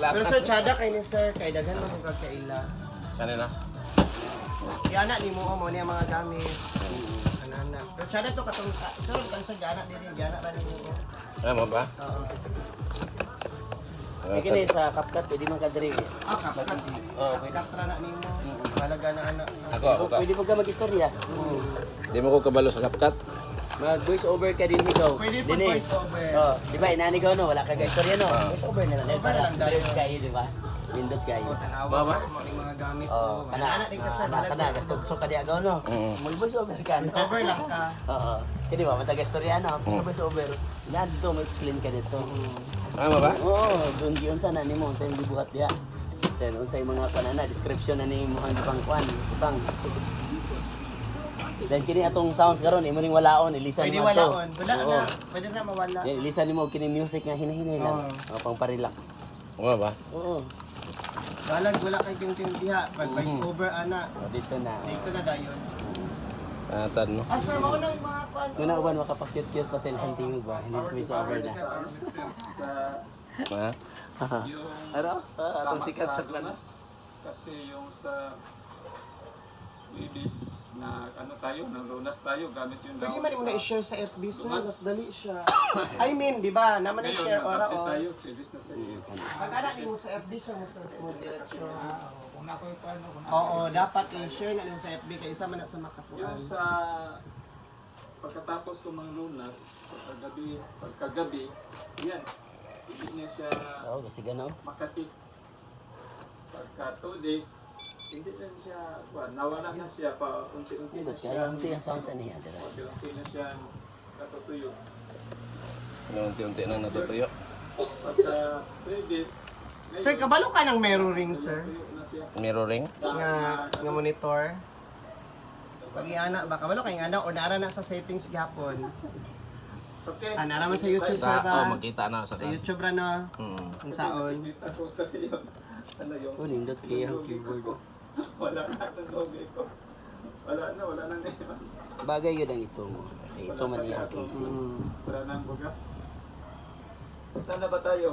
lang. Pero sir, tsada kay ni sir, kay daghan mo kung kagkaila. Kanina. Kaya anak ni mo mo niya mga gamit. Anana. Pero tsada to katong ito kan sa gana din, gana ra ni mo. Alam mo ba? Oo. Kini sa CapCut pwede man ka-dre. Ah, kapat. Oh, Katra na ni mo. Halaga na anak. Ako. Pwede mo ka mag-istorya. Di mo ko kabalo sa CapCut. Mag-voice over ka din ikaw. Pwede po Dini. voice over. Oh, di ba inanigaw no, wala ka istorya no. Ah. Voice over na lang. Over lang tayo. Pindot kayo, di ba? Pindot kayo. O tanawa Baba. mo ni mga gamit Oh, ko. kana Anak din ka sir. kana gusto so ka di agaw no. Mag-voice over ka. Voice over lang ka. Oo. Kaya di ba matag-istorya no. Voice over. Yan dito mo explain ka dito. Alam mo ba? Oo, doon giyon sa nani mo sa hindi buhat diha. Then unsay mga panana description na ni mo ang ibang kwan, ibang. Then kini atong sounds karon imo ning walaon, ilisan Pwede mo to. walaon. Wala Oo. na. Pwede na mawala. Yan, ilisan nimo kini music nga hinahinay lang. Oo. Pang pa-relax. Ano ba? Oo. Balag wala kay ting diha. Pag voice over ana. O, dito na. Dito na dayon. Natad no? Ah sir, mao nang mga kwan. Kuna uban makapag-cute-cute pa sa hunting ba? Hindi voice over na. Ha? Ano? Atong sikat sa klan. Kasi yung sa Ibis na ano tayo, nang lunas tayo, gamit yung Pwede daon man mo sa- na-share sa FB sir, Mas- mas dali siya. I mean, di ba? Naman Ngayon, na-share ora nag-update o. tayo, Ibis na sa iyo. Pag anak ni mo sa FB siya mo diretsyo. Kung ako yung paano, kung Oo, dapat i-share na lang sa FB kay isa man na sa makapuan. yung sa pagkatapos ko mang lunas, pagkagabi, yan, hindi niya siya Oo, kasi ganaw. makati. Pagka 2 days, hindi na siya, nawala na siya pa, unti-unti na Pindot siya, kaya unti ang sounds ani adira. unti-unti na siya natutuyo. Unti-unti na natutuyo. Pagka 3 days, Sir, kabalo ka ng mirroring, sir? tuyo na siya. Mirroring. Nga monitor. Pag iana ba, kabalo kay ana o nara na sa settings gapon. Okay. Ah, nara man sa YouTube, sir Sa, ba? makita na sa Sa kan. YouTube ra na. Mm. Kung saon. Kita ko kasi yun. Ano yung Oh, nindot kaya ang keyboard. wala na ng logo ko. Wala na ngayon. Bagay yun ang ito mo. Ito man iyang casing. Mm. Wala na ang bugas. Saan na ba tayo?